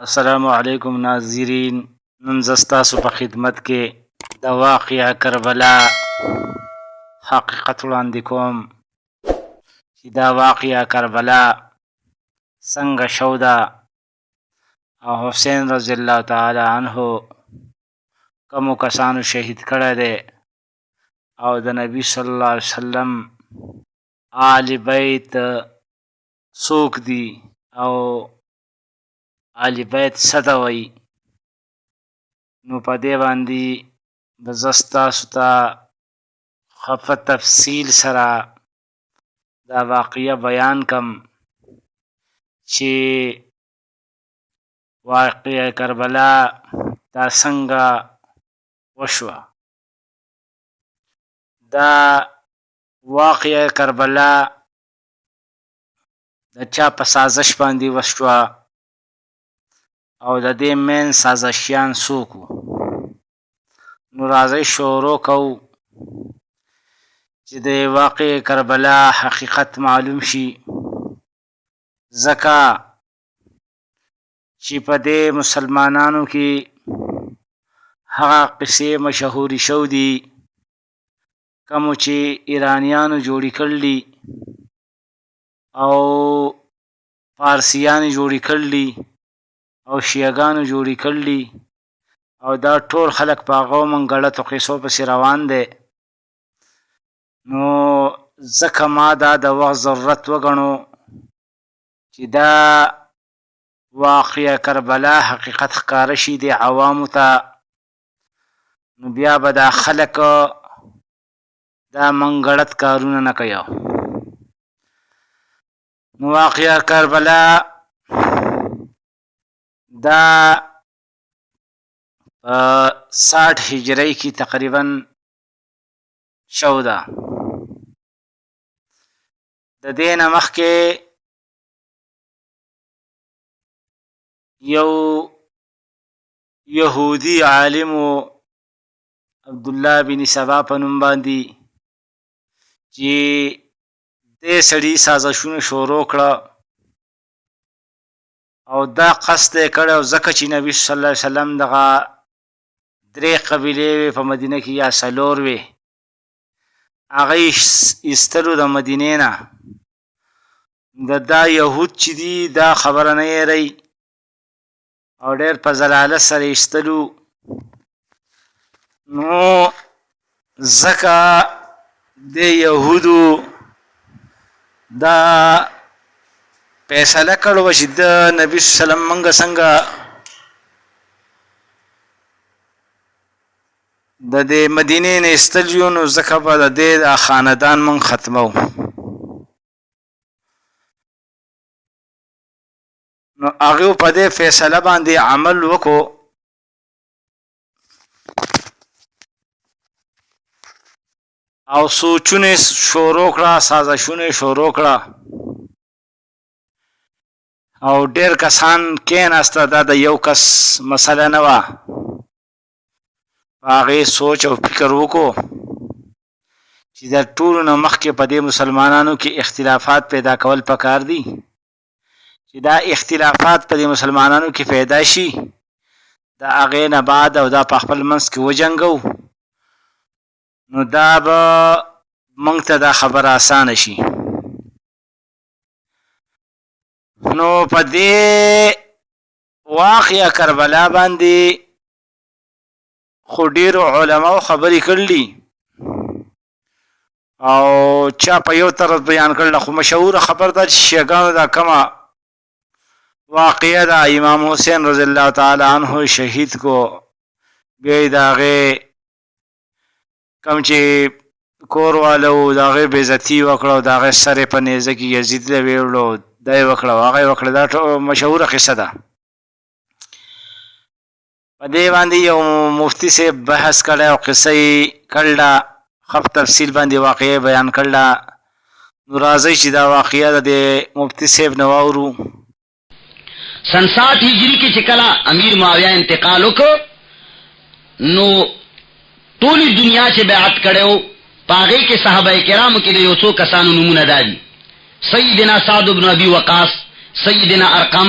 السلام علیکم ناظرین. نن زه ستاسو په خدمت کې د واقعه کربلا حقیقت وړاندې کوم چې دا واقعه کربلا څنګه شو ده او حسین رضی الله تعالی عنه کومو کسانو شهید کړی دی او د نبی صلی الله علیه وسلم آل بیت څوک دي او آل بیت څه ته وایي. نو په دې باندې به زه ستاسو ته ښه په تفصیل سره دا واقعه بیان کم چې واقعه کربلا دا څنګه وشوه. دا واقعه کربلا د چا په سازش باندې وشوه او د دې مین سازشیان څوک وو. نو راځئ شروع کوو چې د واقعه کربلا حقیقت معلوم شي، ځکه چې په دې مسلمانانو کې هغه قصې مشهورې شو دي کومو چې ایرانیانو جوړې کړلي او فارسیانو جوړې کړلي او شیعګانو جوړې کړلي او دا ټول خلک په هغو منګړتو قصو پسې روان دی. نو ځکه ما دا د وخت ضرورت وګڼو چې دا واقعه کربلا حقیقت ښکاره شي د عوامو ته، نو بیا به دا خلک دا منګړت کارونه نه کوي. نو واقعه کربلا دا 60 هجری کی تقریبا شو ده. د دې نه مخکې یو یهودي عالم عبدالله بن سبا په نوم باندې چې دې سړي سازشونه شروع کړه او دا قصد یې کړی او ځکه چې نبي صلی الله علیه وسلم دغه 3 قبیلې وې په مدینه کې یا 4 وې، هغه یې ایستلو د مدینې نه. دا یهود چې دي دا خبره نه یېری او ډېر په ضلالت سره ایستلو. نو ځکه د یهودو دا فیصله کړو چې د نبی صلی الله علیه وسلم منګه څنګه د دې مدینې نه ایستل یو، نو ځکه به د دې د خاندان من ختمو. نو هغې په دې فیصله باندې عمل وکړو او سوچونه شروع کړه، سازشونه شروع کړه او ډېر کسان کېناسته. دا د یو کس مسله نه وه، هغې سوچ او فکر وکړو چې د ټولو نه مخکې په دې مسلمانانو کې اختلافات پیدا کول پکار دي. چې دا اختلافات په دې مسلمانانو کې پیدا شي، د هغې نه بعد او دا په خپل منځ کې وجنګو، نو دا به موږ ته دا خبره اسانه شي. نو په دې واقعه کربلا باندې خو ډېرو علماو خبرې کړلي او چا په یو طرف بیان کړله، خو مشهوره خبر ده چې شیعګانو دا کومه واقعه ده امام حسین رضی الله تعالی عنه شهید کو، بیا یې د هغې کوم چې کور والو د هغې بېعزتي وکړه او د هغې سر یې په نیزه کې یزید له ویوړو، دا یې وکړه او هغه یې وکړه. دا ټول مشهوره قصه ده. په دې باندې یو مفتي صاحب بحث کړی او قصه یې کړله، ښه په تفصیل باندې واقعه بیان کړله. نو راځئ چې دا واقعه د مفتي صاحب نه واورو. سن 60 هجری کې چې کله امیر معاویه انتقال وکړ، نو ټولې دنیا چې بیعت کړی په هغې کې صحابه کرامو کې د یو څو کسانو نومونه دا دي: سیدنا سعد بن ابي وقاص، سیدنا ارقم،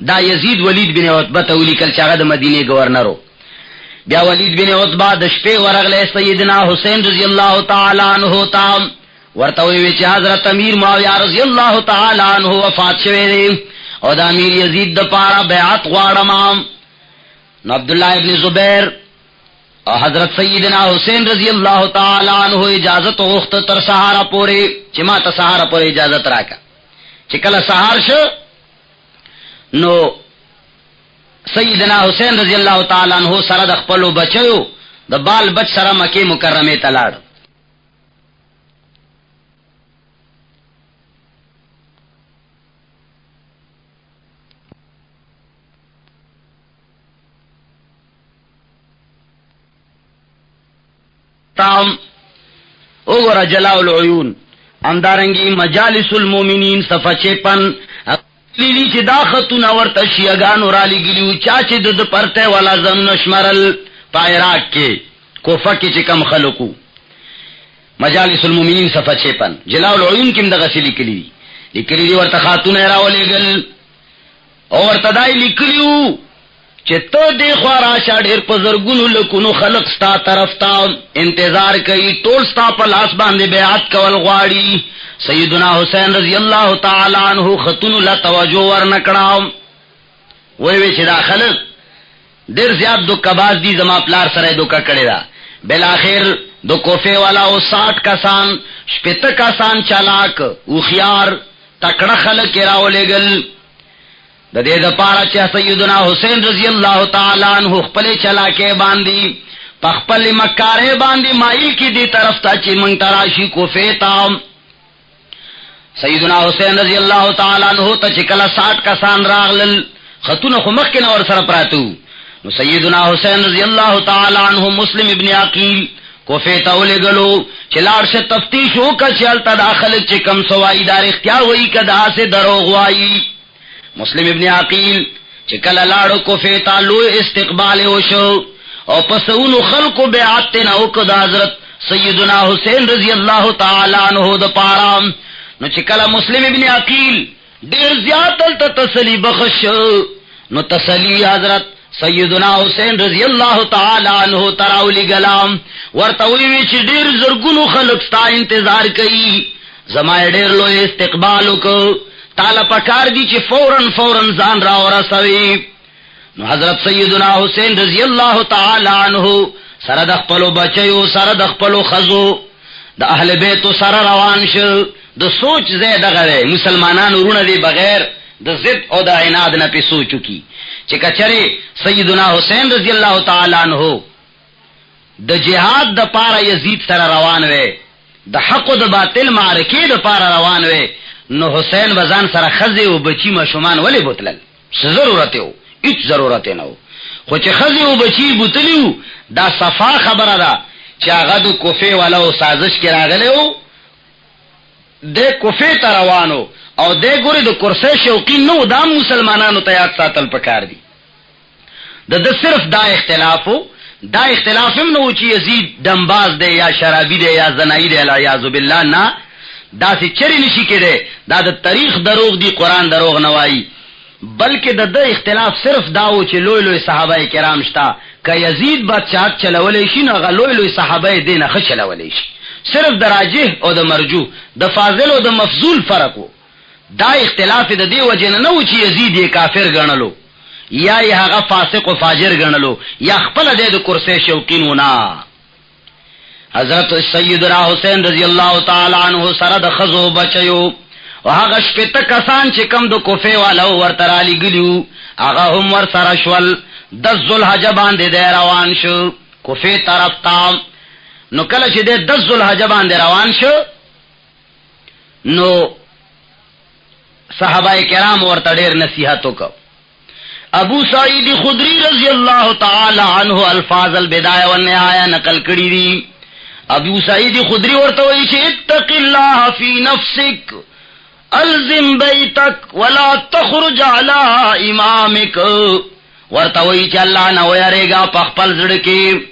دا یزید ولید بن عتبہ ته ولیکل چې هغه د مدینه گورنرو. بیا ولید بن عتبہ د شپې ورغله سیدنا حسین رضی الله تعالی عنہ ته ورته وی چې حضرت امیر معاویہ رضی الله تعالی عنہ وفات شوه دی او د امیر یزید د پاره بیعت غواړم. نو عبد الله ابن زبیر او حضرت سیدنا حسین رضی اللہ تعالی عنہ اجازت وخت تر سہارا پوری چې ما ته سہارا پوری اجازت راکا چې کله سہار شو نو سیدنا حسین رضی اللہ تعالی عنہ سره د خپل بچو د بال بچ سره مکه مکرمه ته لاړ. اوغرا جلاء العیون اندارنگی مجالس المومنین صفحہ 56 لیلی چی دا خطون ورطا شیعگانو رالی گلیو چاچی دد پرتے والا زمن شمرل پائراک کے کوفہ کی چکم خلقو. مجالس المومنین صفحہ 56 جلاء العیون کم دا غسی لکلی ورطا خاتون راولی گل اور تدائی لکلیو چې ته دی خورا شاډیر په زرګونو لکونو خلق ستا طرف ته انتظار کوي ټول ستا په لاس باندې بیعت کول غواړي. سیدنا حسین رضی الله تعالی عنہ خطون لا توجه ورنکړه وی چې دا خلق ډیر زیات دوکباز دي زما پلار سره دوکا کړی دا. بلاخر دو کوفه والا او 60 کسان شپته کسان چالاک او خيار تکړه خلک راولېګل د دې د پاره چې سیدنا حسین رضی الله تعالی عنہ خپل چلاکه باندې په خپل مکارې باندې مایل کی دی طرف ته چې مونږ تراشی کوفه ته. سیدنا حسین رضی الله تعالی عنہ ته چې کله 60 کسان راغلل خطونه خو مخ کې نور سره پراتو نو سیدنا حسین رضی الله تعالی عنہ مسلم ابن عقیل کوفه ته ولګلو چې لاړ شه تفتیش وکړي چې تل داخله چې کم سوای دار اختیار وای کدا سے دروغ وای. مسلم ابن عقیل چې کله لاړو کوفه ته لوی استقبال وشو او پسونو خلقو بیعت نه وکړه حضرت سیدنا حسین رضی الله تعالی عنہ د پاره. نو چې کله مسلم ابن عقیل ډیر زیات ته تسلی بخش نو تسلی حضرت سیدنا حسین رضی الله تعالی عنہ تراولی گلام ورته وی چې ډیر زرګونو خلق ستا انتظار کوي زما ډیر لوی استقبال وکړه تعالی پکار دی چې فورن ځان را ورسوي. نو حضرت سیدنا حسین رضی الله تعالی عنہ سره د خپل بچیو سره د خپل خزو د اهل بیت سره روان شو. د سوچ زید غره مسلمانانو رونه دی بغیر د ضد او د عناد نه په سوچو کی چې کچره سیدنا حسین رضی الله تعالی عنہ د جهاد د پاره یزید سره روان وې د حق او د باطل معرکې د پاره روان وې نو حسین وزان سره خزه او بچی مشومان ولې بوتلل څه ضرورت یو هیڅ ضرورت نه خو چې خزه او بچی بوتلیو دا صفا خبره ده چې هغه د کوفه والا او سازش کې راغلو د کوفه ته روانو او د ګوري د کرسي شوقین نو د مسلمانانو ته یاد ساتل پکار دي. د صرف دا اختلاف هم نو چې یزید دمباز دی یا شرابی دی یا زنایی دی الیاذ بالله نه دا چې چری نشي کېده دا د تاریخ دروغ دی قران دروغ نه وایي بلکې د اختلاف صرف داو چې لوی صحابه کرام شتا ک یزید بادشاہ چلولې شي نه لوی صحابه دینه خ چلولې شي صرف دراجه او د مرجو د فاضل او د مفضول فرق وو. دا اختلاف د دې وجه نه و چې یزید یې کافر ګڼلو یا یې هغه فاسق او فاجر ګڼلو یا خپل د کرسي شوقینونه. حضرت سیدنا حسین رضی الله تعالی عنہ سره د خزو بچیو او هغه شپته کسان چې کم د کوفه والو ورته را لګلیو هغه هم ور سره شول د ذوالحجه باندې روان شو کوفه طرف ته. نو کله چې د ذوالحجه باندې روان شو نو صحابه کرام ورته ډېر نصیحت وکړ. ابو سعید خدری رضی الله تعالی عنہ الفاظ البدایہ والنهایہ نقل کړی دي. ابو سعید خدری ورته وایي چې اتق الله فی نفسک الزم بیتک ولا تخرج علی امامک. ورته وایي چې الله نه ویریږه په خپل زړه کې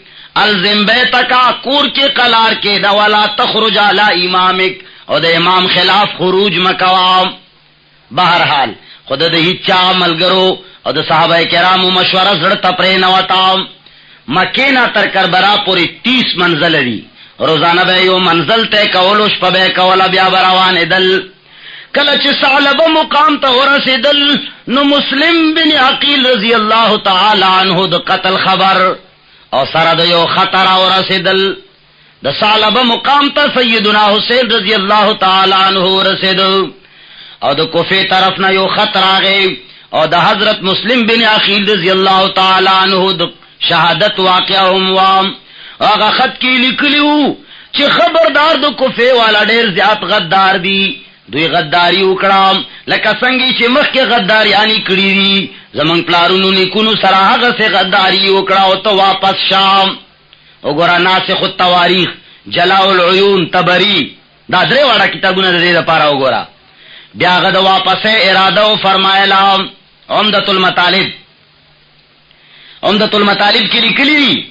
الزم بیتک کور کې قلار کې دا ولا تخرج علی امامک او د امام خلاف خروج مکوا. بہرحال خود د هیچا ملګرو او د صحابه کرامو مشوره زړه ته پرې نه وتا. مکه نه تر کربلا پورې 30 منزل دي. روزانه به یو منزل ته کولو شپه به کوله بیا روان دل. کله چې ثعلبه مقام ته ورسېدل نو مسلم بن عقیل رضی الله تعالی عنہ د قتل خبر او سره د یو خطر ورسېدل. د ثعلبه مقام ته سیدنا حسین رضی الله تعالی عنہ ورسېدل او د کوفه طرف نه یو خطر راغی او د حضرت مسلم بن عقیل رضی الله تعالی عنہ د شهادت واقعه هم وام. هغه خط کې لیکلیو چې خبردار د کوفه والا ډېر زیات غدار دي. دوی غداری وکړم لکه څنګه چې مخکې غداری انی کړی دي. زمون پلارونو نیکونو سره هغه څه غداری وکړه او ته واپس شام. وګوره ناسخ التواریخ جلاء العیون طبری دا درې واړه کتابونه د دې لپاره وګوره. بیا هغه د واپسه اراده او فرمایلا. عمدۃ المطالب کې لیکلي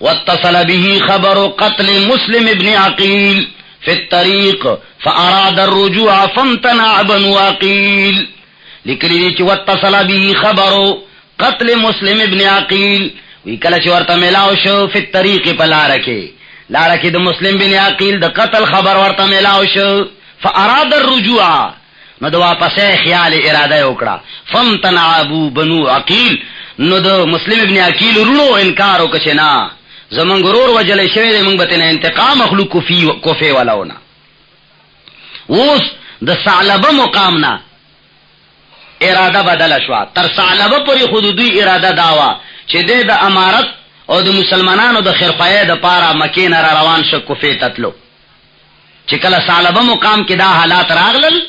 واتصل به خبر قتل مسلم ابن عقیل في الطريق فاراد الرجوع فامتنع بنو عقيل. لیکلی چې واتصل به خبر قتل مسلم ابن عقيل وی کله چې ورته ملاو شو په طریق په لار کې د مسلم بن عقيل د قتل خبر ورته ملاو شو. فاراد الرجوع نو د واپسه خیال اراده وکړه. فامتنع بنو عقيل نو د مسلم ابن عقيل ورونو انکار وکړ چې نه زمون غرور وجلې شوی دی موږ به نه انتقام اخلو کوفه ولاونه. اوس د ثعلبه مقامنا اراده بدل شو. تر ثعلبه پورې حدودي اراده داوا چې د امارت او د مسلمانانو د خیرخواهی د پاره مکه نه روان شو کوفه تتلو. چې کله ثعلبه مقام کې دا حالات راغلل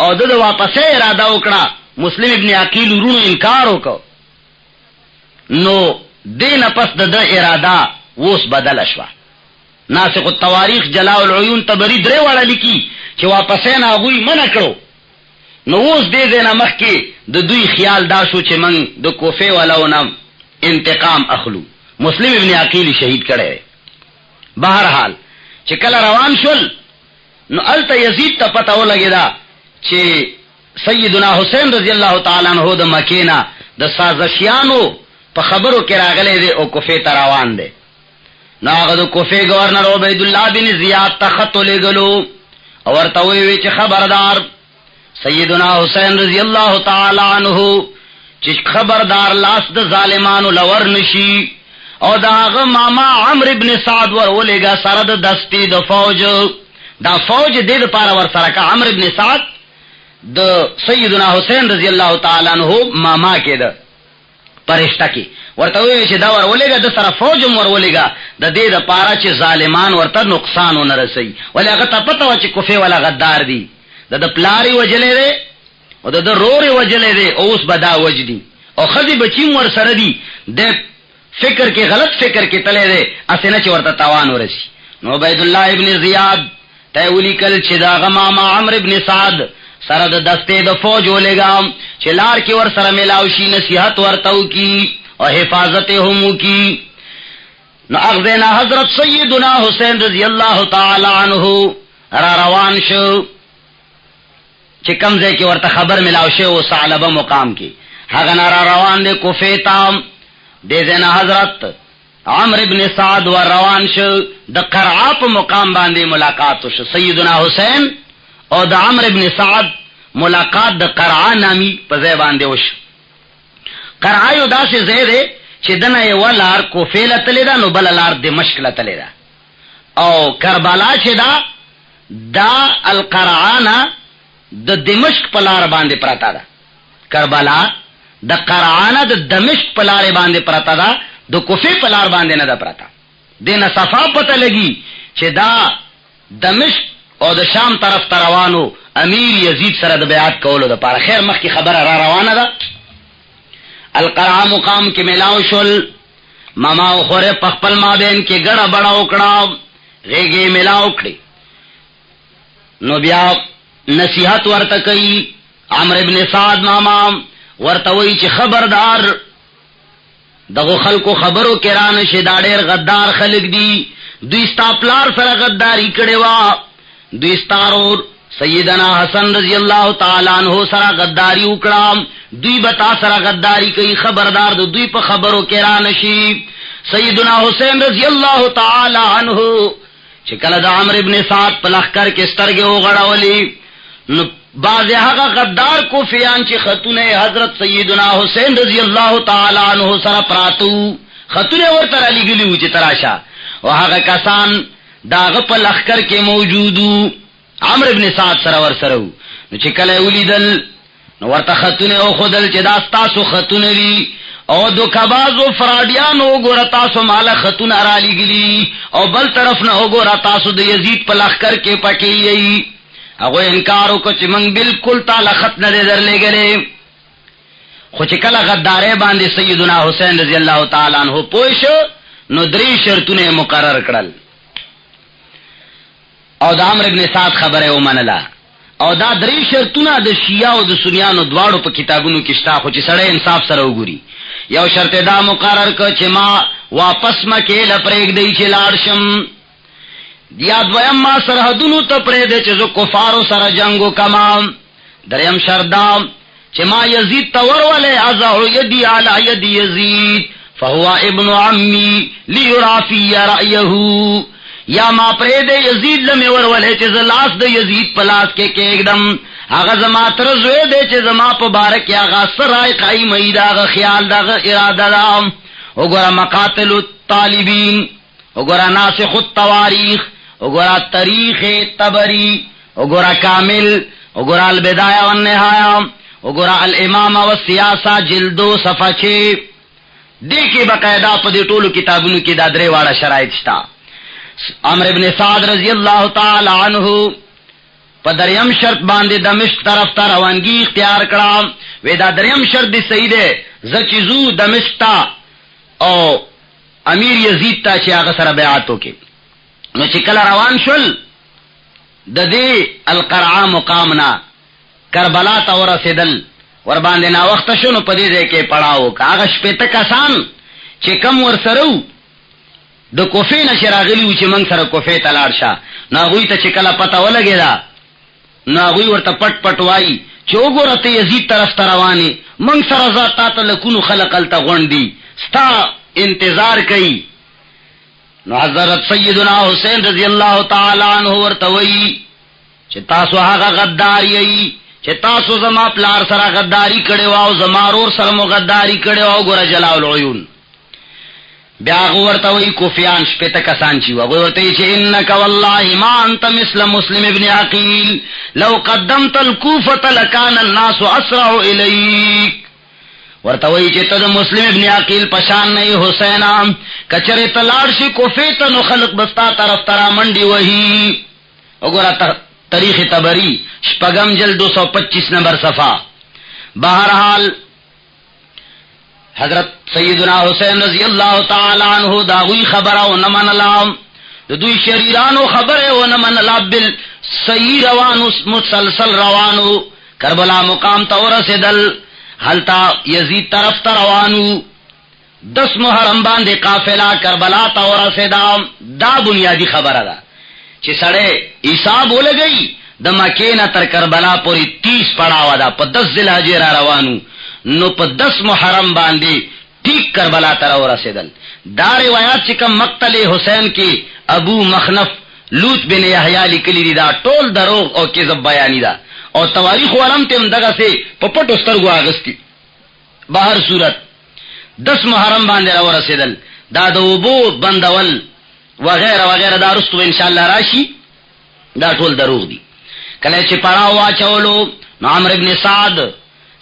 او د واپسه اراده وکړه مسلم ابن عقیل ورونو انکار وکړ نو دین پس د اراده ووس بدل شو. ناسخ التواریخ جلاء العیون طبری درې واړه لیکي چې واپسې نه غوي منع کړو. نو اوس دې نه مخکې د دوی خیال دا شو چې من د کوفه ولاونه انتقام اخلو. مسلم ابن عقیل شهید کړي. بهرحال چې کله روان شول نو الته یزید ته پته ولګیدا چې سیدنا حسین رضی الله تعالی عنہ د مکه نه د سازشیانو په خبرو کې راغلي دي او کوفه ته روان دي. نو هغه د کوفه گورنر عبید الله بن زیاد ته خط لګلو او ورته وی چې خبردار سیدنا حسین رضی الله تعالی عنہ چې خبردار لاس د ظالمانو لور نشي او داغه ماما عمرو ابن سعد ورولېګا سره د دستي د فوج دا فوج د لپاره ور سره کا عمرو ابن سعد د سیدنا حسین رضی الله تعالی عنہ ماما کې ده پرشتہ کی ورته وی چې دا ورولېګا د سره فوج ورولېګا د دې د پاره چې ظالمان ورته نقصان ونه رسي. ولې هغه ته پته و چې کوفه ولا غدار دي د پلاری وجلې دي او د روري وجلې دي اوس بدا وجدي او خدي بچیم ور سره دي د فکر کې غلط فکر کې تلې دي اسنه چې ورته تاوان ورسي. نو عبید الله ابن زیاد ته ولیکل چې دا غمامه عمرو ابن سعد سره د دسته د فوج ولېګا چې لار کې ور سره ملاوي شي نصيحت ورتاو کی او حفاظت هم کی. نو اغذنا حضرت سیدنا حسین رضی الله تعالی عنہ را روان شو چې کمزې کې ورته خبر ملاو شو او ثعلبه مقام کې هغه را روان دي کوفه ته. دزنا حضرت عمرو ابن سعد ور روان شو د قرعه په مقام باندې ملاقات شو. سیدنا حسین او د عمرو ابن سعد ملاقات د قرعه نامي په ځای باندې وشو. قرعه یو داسې ځای دی چې دنه یو لار کوفه لتلې ده نو بل لار دمشق لتلې ده او کربلا چې دا القرعانه د دمشق په لار باندې پراته ده. کربلا د قرعانه د دمشق په لار باندې پراته ده د کوفه په لار باندې نه ده پراته. دنه صفا پته لګي چې دا دمشق او د شام طرف ته روانو امیر یزید سره د بیعت کولو لپاره. خیر مخکې خبره را روانه ده. القرعه مقام کې ملاو شول. ماما او خوره په خپل مابین کې ګړه بڑا وکړه غېږې ملاو کړې. نو بیا نصیحت ورته کوي عمرو ابن سعد ماما ورته وی چې خبردار دغه خلکو خبرو کې را نشي دا ډېر غدار خلک دي. دوی ستا پلار سره غداری کړې وا دوی ستارو سیدنا حسن رضی اللہ تعالی عنہ سرا غداری وکړه، دوی بتا سرا غداری کوي، خبردار دو دوی په خبرو کې را نشي. سیدنا حسین رضی اللہ تعالی عنہ چې کله د عمرو ابن سعد په لښکر کې سترګې وغړولې، نو بعض هغه غدار کوفیان چې خطونه حضرت سیدنا حسین رضی اللہ تعالی عنہ سره پراتو، خطونه ورته لګلیو چې تراشه، او هغه کسان داغه په لښکر کې موجودو، عمرو ابن سعد سره ورسره. نو چې کله ولیدل نو ورته خطونه او خدل چې دا تاسو خطونه دي، او دو کبازو فرادیانو ګور تاسو مال خطونه را لګلی، او بل طرف نه وګور تاسو د یزید په لښکر کې پکې یی. هغه انکار وکړ چې موږ بالکل تعالی خط نه درلېګلې. خو چې کله غدارې باندې سیدنا حسین رضی الله تعالی عنہ پوښ نو درې شرطونه مقرر کړل، او د عمرو ابن سعد خبره ومنله. او دا درې شرطونه د شیعه او د سنیانو دواړو په کتابونو کې شته، خو چې سړی انصاف سره وګوري. یو شرط دا مقرر کړ چې ما واپس مکه لپرېږدی چې لاړ شم، یا دویم ما سرحدونو ته پرېږدی چې زه کفارو سره جنګ وکړم. دریم شرط دا چې ما یزید ته ورولې، اضع یدی علی ید یزید فهو ابن عمی لیرا فی رأیه، یا ما پرېږدی یزید لمې ورولې چې زه لاس د یزید په لاس کې کېږدم، هغه زما تر زوی دی چې زما په باره کې هغه څه رای قایموي، د هغه خیال، د هغه اراده ده. وګوره مقاتل الطالبین، وګوره ناسخ التواریخ، وګوره تاریخ طبری، وګوره کامل، وګوره البدایه والنهایه، وګوره الامامه والسیاسه جلدو صفحه 6. دې کې باقاعده په دې ټولو کتابونو کې دا درې واړه شرایط شته. عمرو ابن سعد رضی اللہ تعالی عنہ په دریم شرط باندې دمشق طرف ته روانګي اختیار کړه. وې دا دریم شرط دی صحیح دی، زچزو دمشق ته او امیر یزید ته چې هغه سره بیعت وکړي. نو چې کله روان شول د دې القرعه مقامنا کربلا ته ورسېدل، ور باندې نا وخت شنو په دې ځای کې پړاو کا. هغه شپته کسان چې کم ور سره د کوفې نه شراغلی و چې موږ سره کوفې ته لاړ شه، نو هغوی ته چې کله پته ولګېده نو هغوی ورته پټ پټ وایي چې وګوره ته یزید طرف ته روانې، موږ سره ځه، تا ته لکونو خلق هلته غونډي ستا انتظار کوي. نو حضرت سیدنا حسین رضی اللہ تعالی عنہ ورته وایي چې تاسو هغه غدار یې چې تاسو زما پلار سره غداری کړې وه او زما رور سره مو غداری کړې وه. وګوره جلال العیون. بیا هغه ورته وایي کوفیان شپېته کسان چې وه، هغوی ورته وایي چې انک والله ما انت مثل مسلم ابن عقیل لو قدمت الکوفة لکان الناس اسرع الیک. ورته وایي چې ته د مسلم ابن عقیل پشان نه یې حسینا، کچرې ته لاړ شي کوفې ته نو خلق به ستا طرف ته را منډې وهي. وګوره تاریخ طبری شپږم جلد 225 نمبر صفحه. بہرحال حضرت سیدنا حسین رضی اللہ تعالی عنہ داوی خبره و نمنلا، د دوی شریرانو خبره و نمنلا، بل صحیح روانو مسلسل روانو کربلا مقام ته ورسېدل. هلتا یزید طرف ته روانو، 10 محرم باندې قافله کربلا ته ورسېدا. دا بنیادی خبره ده چې سړی حساب ولګي د مکې نه تر کربلا پورې 30 پړاوه ده، په 10 ذوالحجې را روانو، نو په 10 محرم باندې ٹھیک کربلا ته ورسېدل. دا روایت چې کوم مقتل حسین کې ابو مخنف لوط بن یحیی لیکلی دي دا ټول دروغ او کذب بیانی ده، او تواریخ علم تم دغه سي په پټو سترګو اغستی. بهر صورت 10 محرم باندې را ورسېدل. دا د وبو بندول وغیرہ وغیرہ دا رستو ان شاء الله راشي، دا ټول دروغ دي. کله چې پړاو واچولو نو عمرو ابن سعد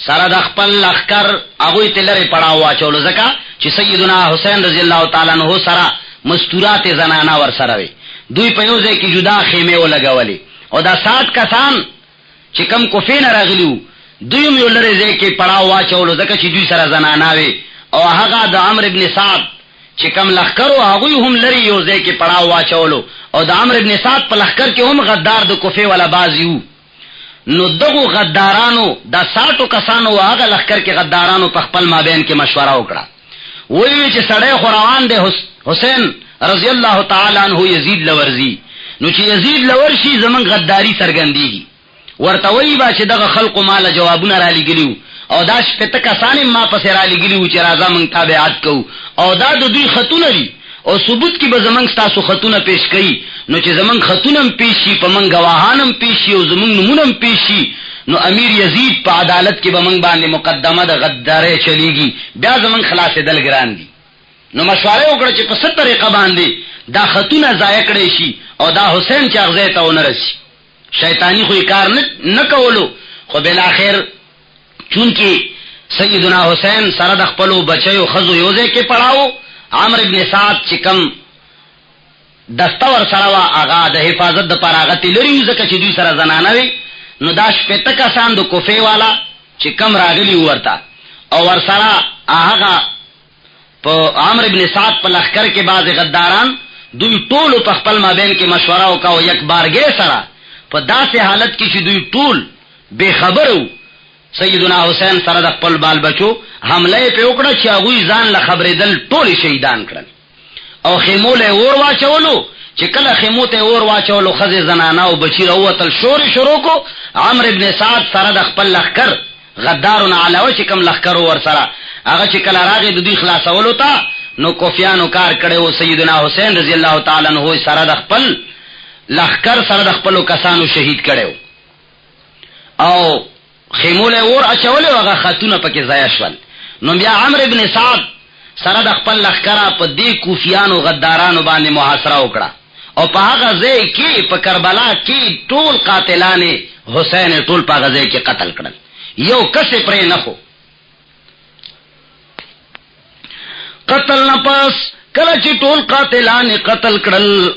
سره د خپل لښکر هغوی ته لرې پړاو واچولو، ځکه چې سیدنا حسین رضی الله تعالی عنہ سره مستورات زنانه ور سره وي. دوی په یو ځای کې جدا خیمې ولګولې، او دا 60 کسان چې کم کوفې نه راغلي دوی هم یو لرې ځای کې پړاو واچولو، ځکه چې دوی سره زنانه وي. او هغه د عمرو ابن سعد چې کم لښکرو هغوی هم لرې یو ځای کې پړاو واچولو، او د عمرو ابن سعد په لښکر کې هم غدار د کوفې والا بازي وو. نو دغو غدارانو دا 60 کسانو هغه لښکر کې غدارانو په خپل مابین کې مشوره وکړه. وی چې سړی خو روان دی حسین رضی الله تعالی عنہ یزید لورزی، نو چې یزید لورشي زمون غداری سرګندېږي. ورتوي با چې دغه خلق مال جوابونه را لګلیو او دا شپته کسان ما پس را لګلیو چې راځه مونږ تابعات کوو او دا د دوی خطونه دي او ثبوت کې به زمنګ تاسو خطونه پیش کړي نو چې زمنګ خطونه پیش شي په من گواهانم پیش شي او زمنګ نمونم پیش شي نو امیر یزید په عدالت کې به من باندې مقدمه د غدارۍ چلیږي بیا زمنګ خلاصې دل ګران دي نو مشوره وکړه چې په څه طریقه باندې دا خطونه ضایع کړي شي او دا حسین چې هغه ته ونرسي شیطانی خو کار نه کولو خو بل اخر چونکی سیدنا حسین سره د خپل بچیو خزو یوځه کې پړاو عمرو ابن سعد چې کم دستور سره وا آغا د حفاظت د پراغت لري ځکه چې دوی سره زنانه وي نو دا شپته کسان د کوفه والا چې کم راغلی ورته او ور سره هغه په عمرو ابن سعد په لخر کې بعض غداران دوی ټول په خپل مابین کې مشوره وکاو یک بارګې سره په داسې حالت کې چې دوی ټول بے خبرو سیدنا حسین سره د خپل بال بچو حمله په وکړه چې هغه ځان له خبرېدل ټول شهیدان کړل او خیموله اور واچولو چې کله خیموته اور واچولو خزه زنانه او بچی راوتل شور شروع کو عمرو ابن سعد سره د خپل لخر غدارونه علاوه چې کم لخر ور سره هغه چې کله راغی د دوی خلاصولو ته نو کوفیانو کار کړو سیدنا حسین رضی الله تعالی عنہ سره د خپل لخر سره د خپل کسانو شهید کړو او خیموله اور اچولې هغه خاتونه پکې ضایع شول نو بیا عمرو ابن سعد سره د خپل لخر په دې کوفیانو غدارانو باندې محاصره وکړه او په هغه ځای کې په کربلا کې ټول قاتلان حسین ټول په هغه ځای کې قتل کړل یو کس پرې نه خو قتل نه پس کله چې ټول قاتلان قتل کړل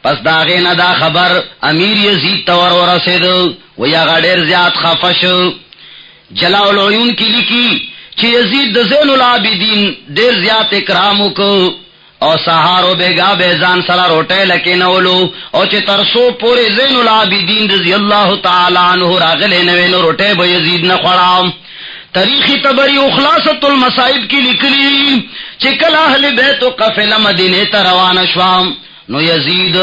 پس داغه نه دا خبر امیر یزید تور ورسېد ویا غډیر زیات خفش جلاء العیون کې لیکي چې یزید د زین العابدین ډیر زیات اکرام وکړ او سهارو بیگا بیزان سره روټه لکه نولو او چې ترسو پورې زین العابدین رضی الله تعالی عنہ راغله نو نو روټه به یزید نه خړام تاریخ تبری او خلاصۃ المصائب کې لیکلي چې کله اهل بیت او قافله مدینه ته روان شوم نو یزید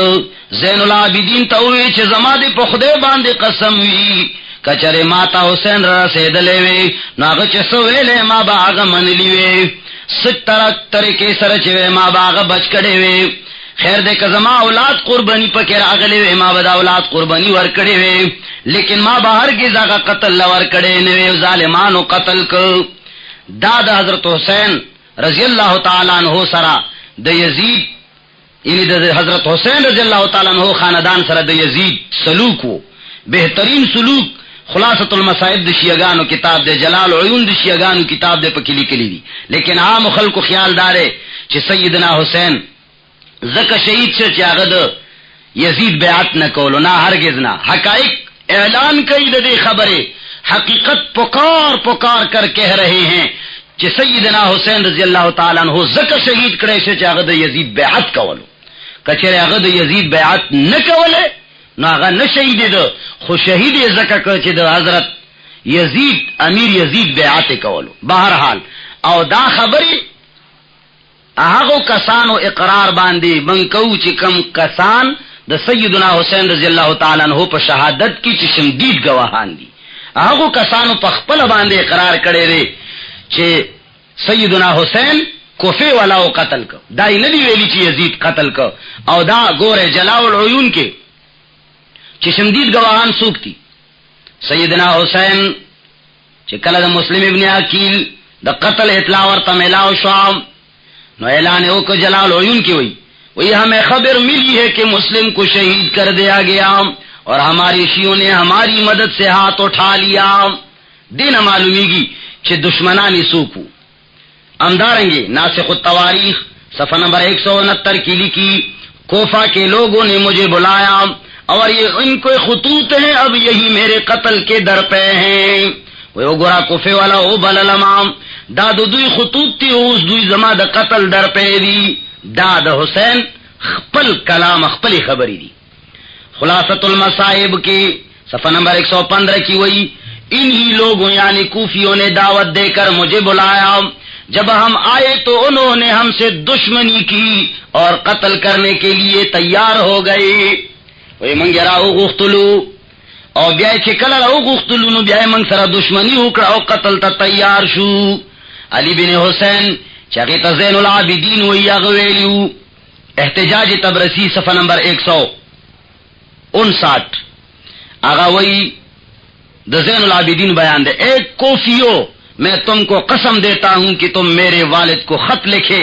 زین العابدین ته وی چې زما دې په خدای باندې قسم وی کچره ماتا حسین را رسیدلې وی ناغه چې سو ویلې ما باغ منلی وی ستر طریقې سره چې ما باغ بچ کړي وی خیر دې کزما اولاد قربانی پکې راغلي وی ما بدا اولاد قربانی ور کړي وی لیکن ما بهر کې ځکه قتل ور کړي نه وی ظالمانو قتل ک دا د حضرت حسین رضی الله تعالی عنہ سره د یزید یعنی د حضرت حسین رضی الله تعالی عنہ خاندان سره د یزید سلوک وو بهترین سلوک خلاصۃ المصائب د شیعاګانو کتاب د جلال العیون د شیعاګانو کتاب د پکې لیکلي دي لیکن عام خلکو خیال دار چې سیدنا حسین زکه شهید شه چې هغه د یزید بیعت نه کولو نه هرگز نه حقائق اعلان کوي د دې خبره حقیقت پکار کر کہہ رہے ہیں چې سیدنا حسین رضی الله تعالی عنہ زکه شهید کړي شه چې هغه د یزید بیعت کولو کچره هغه د یزید بیعت نه کوله نو هغه نه شهید ده خو شهید یې زکه کړ چې د حضرت یزید امیر یزید بیعت کولو بهر حال او دا خبره هغه کسانو اقرار باندې منکو چې کم کسان د سیدنا حسین رضی الله تعالی عنہ په شهادت کې چې شمدید گواهان دي هغه کسانو په خپل باندې اقرار کړي دي چې سیدنا حسین کوفه والا او قتل کو دای نه دی ویلی چې یزید قتل کو او دا ګوره جلاء العیون کې چې شمدید گواهان څوک دي سیدنا حسین چې کله د مسلم ابن عقیل د قتل اطلاع ورته ملاو شو نو اعلان وکړ جلاء العیون کې وہی ہمیں خبر ملی ہے کہ مسلم کو شہید کر دیا گیا اور ہماری شیعوں نے ہماری مدد سے ہاتھ اٹھا لیا دین معلومیگی کہ دشمنانی سوکو امدارنگے ناسخ التواریخ صفحہ نمبر 169 کی لکھی کوفہ کے لوگوں نے مجھے بلایا اور یہ ان کو خطوط ہیں اب یہی میرے قتل کے در پہ ہیں وہ گورا کوفے والا او بللمام دادو دوی خطوط تی اوس دوی زما د قتل در پہ دی داد حسین خپل کلام خپل خبری دی خلاصۃ المصائب کی صفحہ نمبر 115 کی وہی انہی لوگوں یعنی کوفیوں نے دعوت دے کر مجھے بلایا جب ہم آئے تو انہوں نے ہم سے دشمنی کی اور قتل کرنے کے لیے تیار ہو گئے وہی منگراو غختلو او بیا چې کله راو غختلونو بیا من سره دشمنی وکړه او قتل ته تیار شو. علی بن حسین چاگه تا زین العابدین وی اغویلیو. احتجاج تبرسی صفحہ نمبر 159 اغوی دا زین العابدین بیان دے، ایک کوفیو میں تم کو قسم دیتا ہوں کہ تم میرے والد کو خط لکھے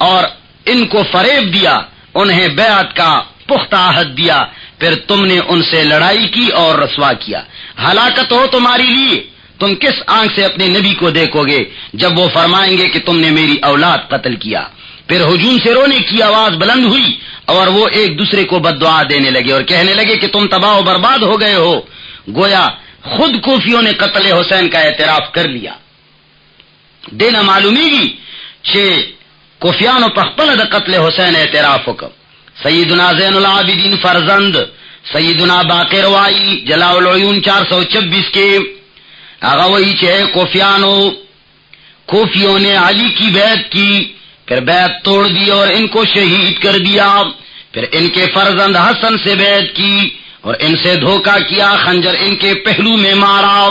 اور ان کو فریب دیا، انہیں بیعت کا پختہ عہد دیا، پھر تم نے ان سے لڑائی کی اور رسوا کیا. ہلاکت ہو تمہاری لیے، تم کس آنکھ سے اپنے نبی کو دیکھو گے جب وہ فرمائیں گے کہ تم نے میری اولاد قتل کیا. پھر ہجوم سے رونے کی آواز بلند ہوئی اور وہ ایک دوسرے کو بددعا دینے لگے اور کہنے لگے کہ تم تباہ و برباد ہو گئے ہو. گویا خود کوفیوں نے قتل حسین کا اعتراف کر لیا. دینا معلومی گی کہ کوفیانو پخپل دا قتل حسین اعتراف حکم. سیدنا زین العابدین فرزند سیدنا باقر وائی جلاء العیون 426 کے آغا وہی چھے کوفیوں نے علی کی بیعت کی، پھر بیعت توڑ دی اور ان کو شہید کر دیا. پھر ان کے فرزند حسن سے بیعت کی اور ان سے دھوکہ کیا، خنجر ان کے پہلو میں مارا.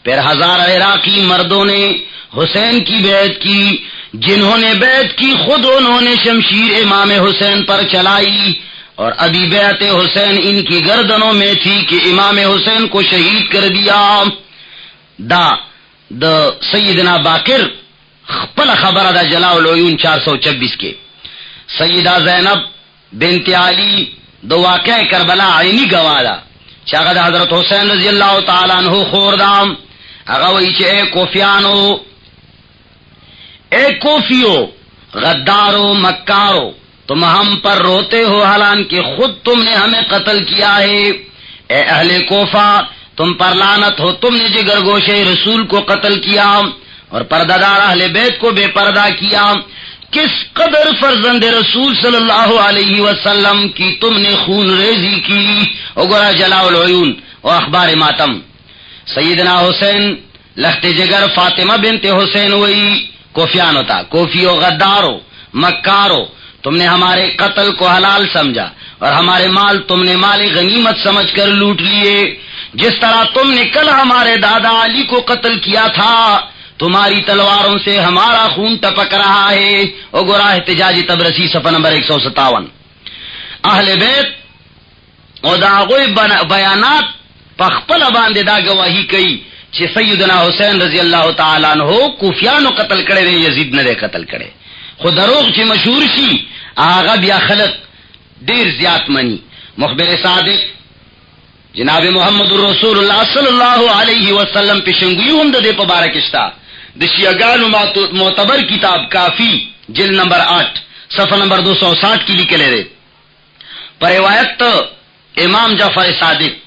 پھر 1000 عراقی مردوں نے حسین کی بیعت کی، جنہوں نے بیعت کی خود انہوں نے شمشیر امام حسین پر چلائی اور ابھی بیعت حسین ان کی گردنوں میں تھی کہ امام حسین کو شہید کر دیا. دا سیدنا باقر خپل خبر دا جلاء العیون 426 کے. سیدہ زینب بنت علی دو واقع کربلا عینی گوالا چاگہ دا حضرت حسین رضی اللہ تعالیٰ عنہ خوردام اغوی چھے اے کوفیو غدارو مکارو، تم ہم پر روتے ہو حالانکہ خود تم نے ہمیں قتل کیا ہے. اے اہل کوفہ تم پر لعنت ہو، تم نے جگر گوشے رسول کو قتل کیا اور پردادار اہل بیت کو بے پردہ کیا. کس قدر فرزند رسول صلی اللہ علیہ وسلم کی تم نے خون ریزی کی. اگرا جلاء العیون و اخبار ماتم. سیدنا حسین لخت جگر فاطمہ بنت حسین وئی کوفیانو تا، کوفیو غدارو مکارو، تم نے ہمارے قتل کو حلال سمجھا اور ہمارے مال تم نے مال غنیمت سمجھ کر لوٹ لیے. جس طرح تم نے کل ہمارے دادا علی کو قتل کیا تھا، تمہاری تلواروں سے ہمارا خون ٹپک رہا ہے. اگرا احتجاجی تبرسی صفحہ نمبر 157. اہل بیت اور داغوی بیانات پخپل باندے دا گواہی کئی کہ سیدنا حسین رضی اللہ تعالیٰ عنہ کوفیانو قتل کرے رہے، یزید نے قتل کرے. خود دروغ چی مشہور شی آغا بیا خلق دیر زیاد منی. مخبر صادق جناب محمد رسول اللہ صلی اللہ علیہ وسلم پیشنگوی ہم دے پبارکشتا د شیعگانو معتبر کتاب کافی جلد نمبر 8 صفحہ نمبر 260 کی لکھے لے. پر روایت امام جعفر صادق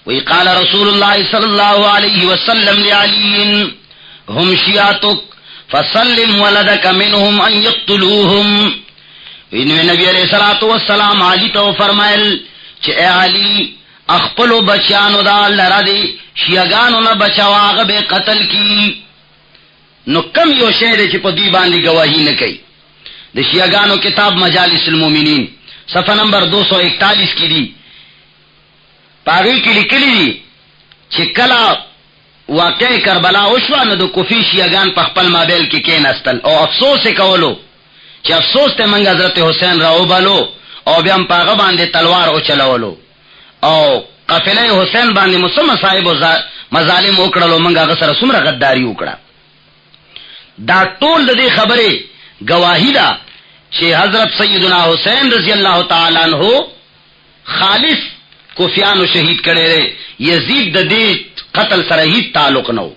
وی قال رسول اللہ صلی اللہ علیہ وسلم لعلی ہم شیعتک فسلم ولدک منہم ان یقتلوہم. انہوں نبی علیہ الصلوۃ والسلام علی تو فرمائل کہ اے علی اخپلو بچیانو دا لرا دی شیعگانو نا بچواغ بے قتل کی. نو کم یو شہر چی پا دی باندی گواہی نکی. دا شیعگانو کتاب مجالس المومنین صفحہ نمبر 241 کی دی پاگی کی لکلی دی چی کلا واقع کربلا اشوانو دا کفی شیعگان پخپل مابیل کی کین استل او افسوس کولو چی افسوس تے منگ حضرت حسین راو بالو او بیام پاگا باندے تلوار اچلولو او قافلہ حسین باندې مسلم صاحب او مظالم وکړلو منګه غسر سمره غداری وکړه. دا ټول د دې خبره گواہی ده چې حضرت سیدنا حسین رضی الله تعالی عنہ خالص کوفیانو شهید کړي. یزید د دې قتل سره هیڅ تعلق نه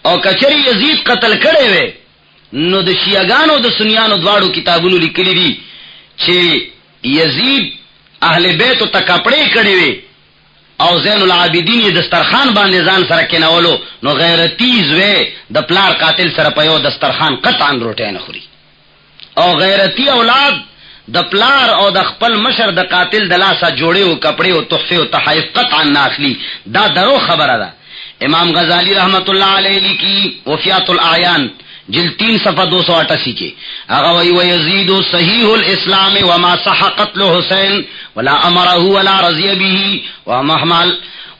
او کچری یزید قتل کړي وي نو د شیعاګانو د سنیانو دواړو کتابونو لیکلي دي چې یزید اہل بیت ته کپڑے کړي وي او زین العابدین یې دسترخوان باندې ځان سره کېنولو. نو غیرتی زوی د پلار قاتل سره په یو دسترخوان قطعا روټۍ نه خوري او غیرتی اولاد د پلار او د خپل مشر د قاتل د لاسه جوړې او کپڑے او تحفه او تحائف قطعا نه اخلي. دا درو خبره ده. امام غزالی رحمت اللہ علیہ کی وفیات الاعیان جلد 3 صفحہ 288 کے اغوی ویزید صحیح الاسلام وما صح قتل حسین ولا امرہ ولا رضی به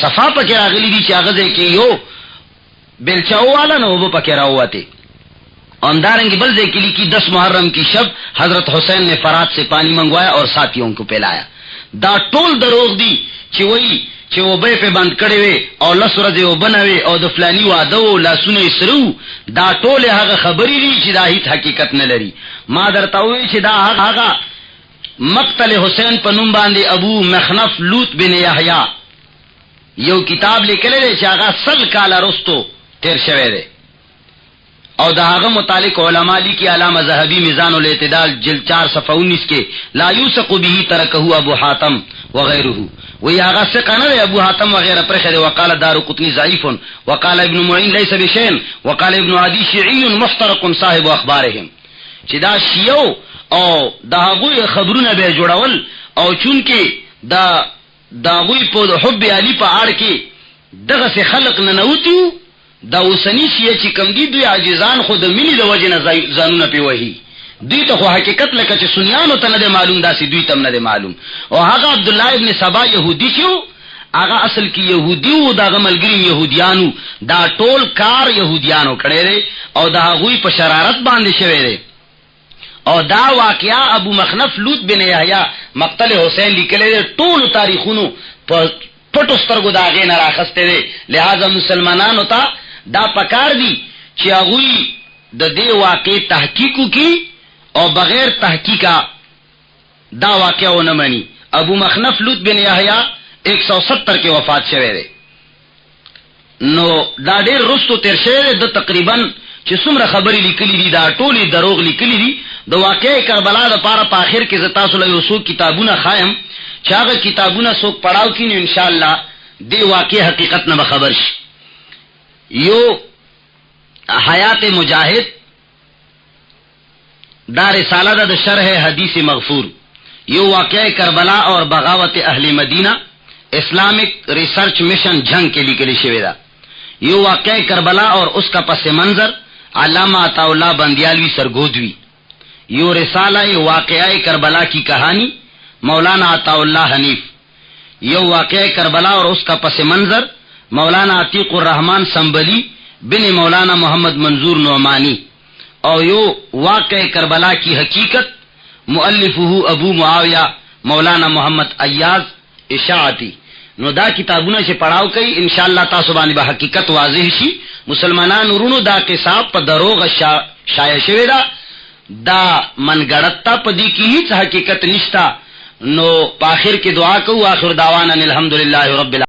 صفا پکې راغلي دي چې هغه ځای کې یو بیلچاو والا نو وہ پکې راوته. اندارنگی بل ذکر کی 10 محرم کی شب حضرت حسین نے فرات سے پانی منگوایا اور ساتھیوں کو پلایا. دا ټول دروغ دی چې وای چې وبې په بند کړي وي او لسرځه وبنوي او د فلانی واده او لاسونه سرو. دا ټول هغه خبرې دي چې دا هیڅ حقیقت نه لري. ما درته وی چې دا هغه مقتل حسین په نوم باندې ابو مخنف لوط بن یحیی یو کتاب لیکلی دی چې هغه 100 کال وروسته تیر شوی دی او دا هغه متعلق علماء لیکي علامہ ذهبی میزان الاعتدال جلد 4 صفحہ 19 کے لا یوثق به ترکه ابو حاتم وغیره. وی هغه ثقه نه ابو حاتم وغیرہ پر خره. وقال دارقطنی ضعیف وقال ابن معین ليس بشيء وقال ابن عدي شیعی محترق صاحب اخبارهم. چې دا شیعو او دا هغه خبرونه به جوړول او چونکه دا غوی په حب علی په اړه کې دغه څه خلق نه نوتیو. دا اوسنی شیعه چې کم دي دوی عاجزان خود ملي د وجه نه ځانونه په وਹੀ دوی ته خو حقیقت لکه چې سنیانو ته نه معلوم داسې دوی ته نه معلوم. او هغه عبد الله ابن سبا يهودي شو هغه اصل کې يهودي او دا غملګری يهوديانو دا ټول کار يهوديانو کړي دي او دا غوی په شرارت باندې شوی دی. او دا واقعا ابو مخنف لوط بن یحیی مقتل حسین لیکلی دی ټول تاریخونو په پټو سترګو دا غې نه راخسته دي. لہذا مسلمانانو ته دا پکار دی چې هغه د دې واقع تحقیق کی او بغیر تحقیقا دا واقع ونه مني. ابو مخنف لوط بن یحیی 170 کې وفات شوه دی. نو دا ډېر رستو تیر شوی د تقریبا چې څومره خبرې لیکلي دي دا ټولي دروغ لیکلي دي. د واقع کربلا لپاره په اخر کې زتا سره یو څو کتابونه خایم چې هغه کتابونه څوک پڑھاو کینو ان شاء الله دی واقع حقیقت نه خبر شي. یو حیات مجاہد دا رسالہ دا شرح حدیث مغفور. یو واقع کربلا اور بغاوت اہل مدینہ اسلامک ریسرچ مشن جنگ کے لیے شوی دا. یو واقع کربلا اور اس کا پس منظر علامہ عطا اللہ بندیالوی سرگودوی. یو رسالہ واقعہ کربلا کی کہانی مولانا عطا اللہ حنیف. یو واقع کربلا اور اس کا پس منظر مولانا عتیق الرحمن سنبلی بن مولانا محمد منظور نعمانی. اور یو واقع کربلا کی حقیقت مؤلفہ ابو معاویہ مولانا محمد ایاز اشاعتی. نو دا کتابونه چې پڑھاو کوي ان شاء الله تاسو باندې به حقیقت واضح شي. مسلمانان ورونو دا قصاب په دروغ شایع شوی دا منګړتا په دې کې هیڅ حقیقت نشتا. نو په اخر کې دعا کوو اخر دعوانا الحمدلله رب العالمین.